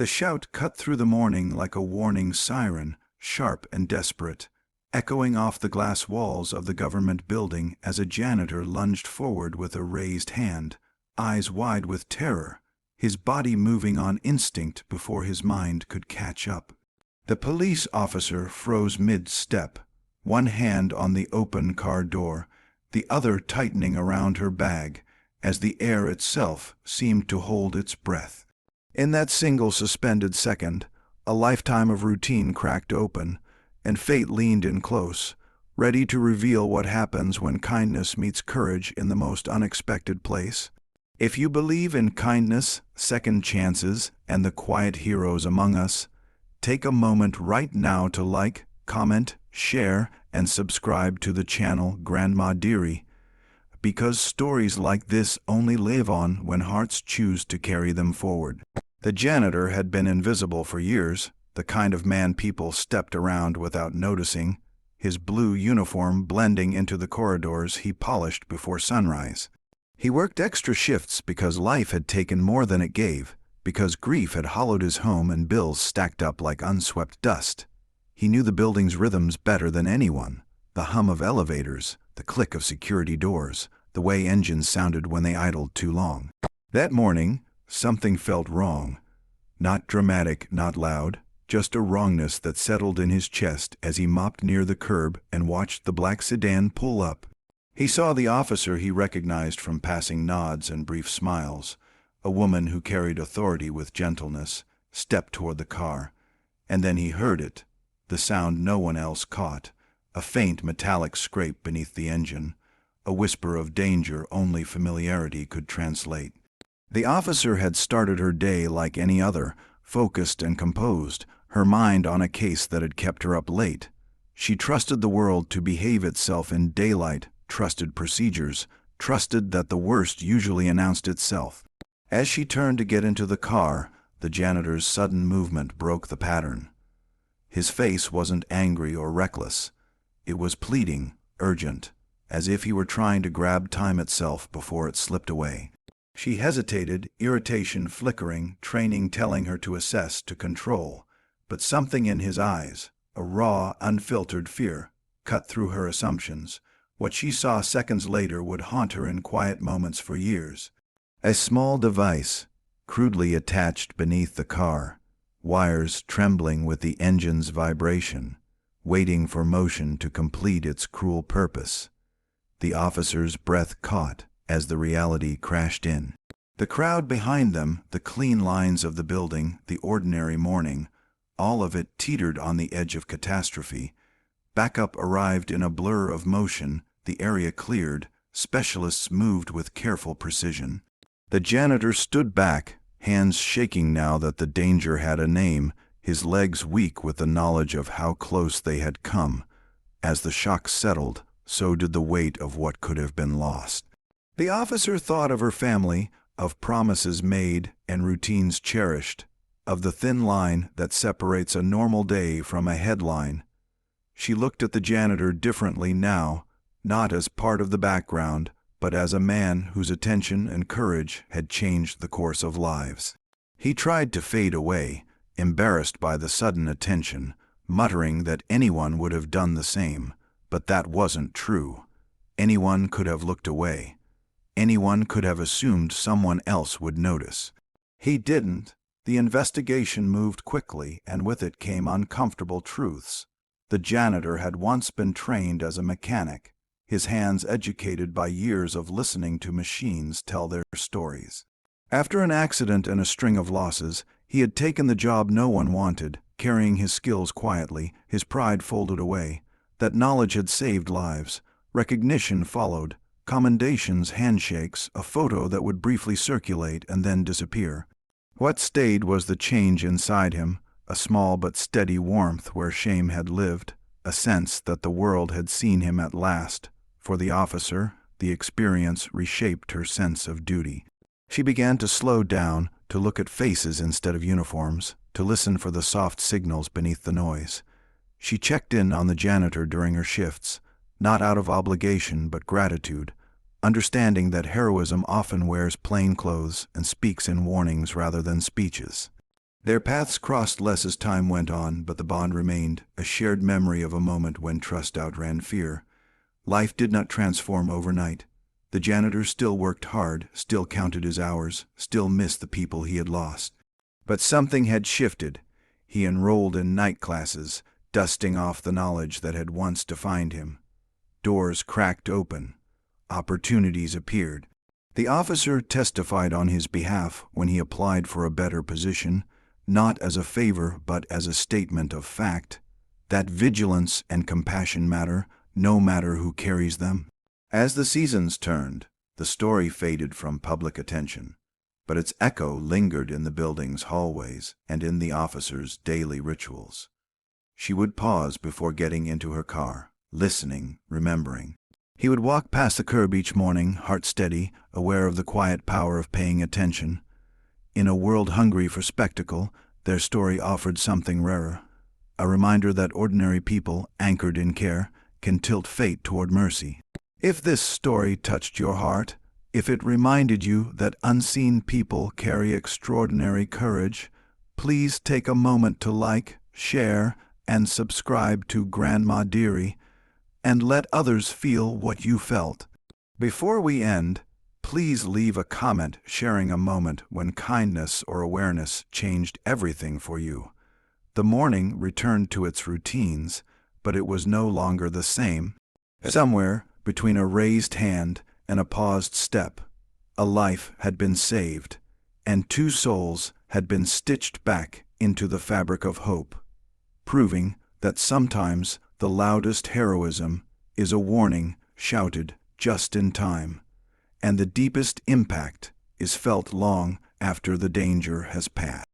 The shout cut through the morning like a warning siren, sharp and desperate, echoing off the glass walls of the government building as a janitor lunged forward with a raised hand, eyes wide with terror, his body moving on instinct before his mind could catch up. The police officer froze mid-step, one hand on the open car door, the other tightening around her bag, as the air itself seemed to hold its breath. In that single suspended second, a lifetime of routine cracked open, and fate leaned in close, ready to reveal what happens when kindness meets courage in the most unexpected place. If you believe in kindness, second chances, and the quiet heroes among us, take a moment right now to like, comment, share, and subscribe to the channel Grandma Dearie, because stories like this only live on when hearts choose to carry them forward. The janitor had been invisible for years, the kind of man people stepped around without noticing, his blue uniform blending into the corridors he polished before sunrise. He worked extra shifts because life had taken more than it gave, because grief had hollowed his home and bills stacked up like unswept dust. He knew the building's rhythms better than anyone, the hum of elevators, the click of security doors, the way engines sounded when they idled too long. That morning, something felt wrong. Not dramatic, not loud, just a wrongness that settled in his chest as he mopped near the curb and watched the black sedan pull up. He saw the officer he recognized from passing nods and brief smiles, a woman who carried authority with gentleness, step toward the car, and then he heard it, the sound no one else caught, a faint metallic scrape beneath the engine, a whisper of danger only familiarity could translate. The officer had started her day like any other, focused and composed, her mind on a case that had kept her up late. She trusted the world to behave itself in daylight, trusted procedures, trusted that the worst usually announced itself. As she turned to get into the car, the janitor's sudden movement broke the pattern. His face wasn't angry or reckless. It was pleading, urgent, as if he were trying to grab time itself before it slipped away. She hesitated, irritation flickering, training telling her to assess, to control. But something in his eyes, a raw, unfiltered fear, cut through her assumptions. What she saw seconds later would haunt her in quiet moments for years. A small device, crudely attached beneath the car, wires trembling with the engine's vibration, waiting for motion to complete its cruel purpose. The officer's breath caught as the reality crashed in. The crowd behind them, the clean lines of the building, the ordinary morning, all of it teetered on the edge of catastrophe. Backup arrived in a blur of motion, the area cleared, specialists moved with careful precision. The janitor stood back, hands shaking now that the danger had a name, his legs weak with the knowledge of how close they had come. As the shock settled, so did the weight of what could have been lost. The officer thought of her family, of promises made and routines cherished, of the thin line that separates a normal day from a headline. She looked at the janitor differently now, not as part of the background, but as a man whose attention and courage had changed the course of lives. He tried to fade away, embarrassed by the sudden attention, muttering that anyone would have done the same, but that wasn't true. Anyone could have looked away. Anyone could have assumed someone else would notice. He didn't. The investigation moved quickly, and with it came uncomfortable truths. The janitor had once been trained as a mechanic, his hands educated by years of listening to machines tell their stories. After an accident and a string of losses, he had taken the job no one wanted, carrying his skills quietly, his pride folded away. That knowledge had saved lives. Recognition followed, commendations, handshakes, a photo that would briefly circulate and then disappear. What stayed was the change inside him, a small but steady warmth where shame had lived, a sense that the world had seen him at last. For the officer, the experience reshaped her sense of duty. She began to slow down, to look at faces instead of uniforms, to listen for the soft signals beneath the noise. She checked in on the janitor during her shifts, not out of obligation but gratitude, understanding that heroism often wears plain clothes and speaks in warnings rather than speeches. Their paths crossed less as time went on, but the bond remained, a shared memory of a moment when trust outran fear. Life did not transform overnight. The janitor still worked hard, still counted his hours, still missed the people he had lost. But something had shifted. He enrolled in night classes, dusting off the knowledge that had once defined him. Doors cracked open. Opportunities appeared. The officer testified on his behalf when he applied for a better position, not as a favor but as a statement of fact, that vigilance and compassion matter, no matter who carries them. As the seasons turned, the story faded from public attention, but its echo lingered in the building's hallways and in the officer's daily rituals. She would pause before getting into her car, listening, remembering. He would walk past the curb each morning, heart steady, aware of the quiet power of paying attention. In a world hungry for spectacle, their story offered something rarer, a reminder that ordinary people, anchored in care, can tilt fate toward mercy. If this story touched your heart, if it reminded you that unseen people carry extraordinary courage, please take a moment to like, share, and subscribe to Grandma Dearie, and let others feel what you felt. Before we end, please leave a comment sharing a moment when kindness or awareness changed everything for you. The morning returned to its routines, but it was no longer the same. Somewhere between a raised hand and a paused step, a life had been saved, and two souls had been stitched back into the fabric of hope, proving that sometimes the loudest heroism is a warning shouted just in time, and the deepest impact is felt long after the danger has passed.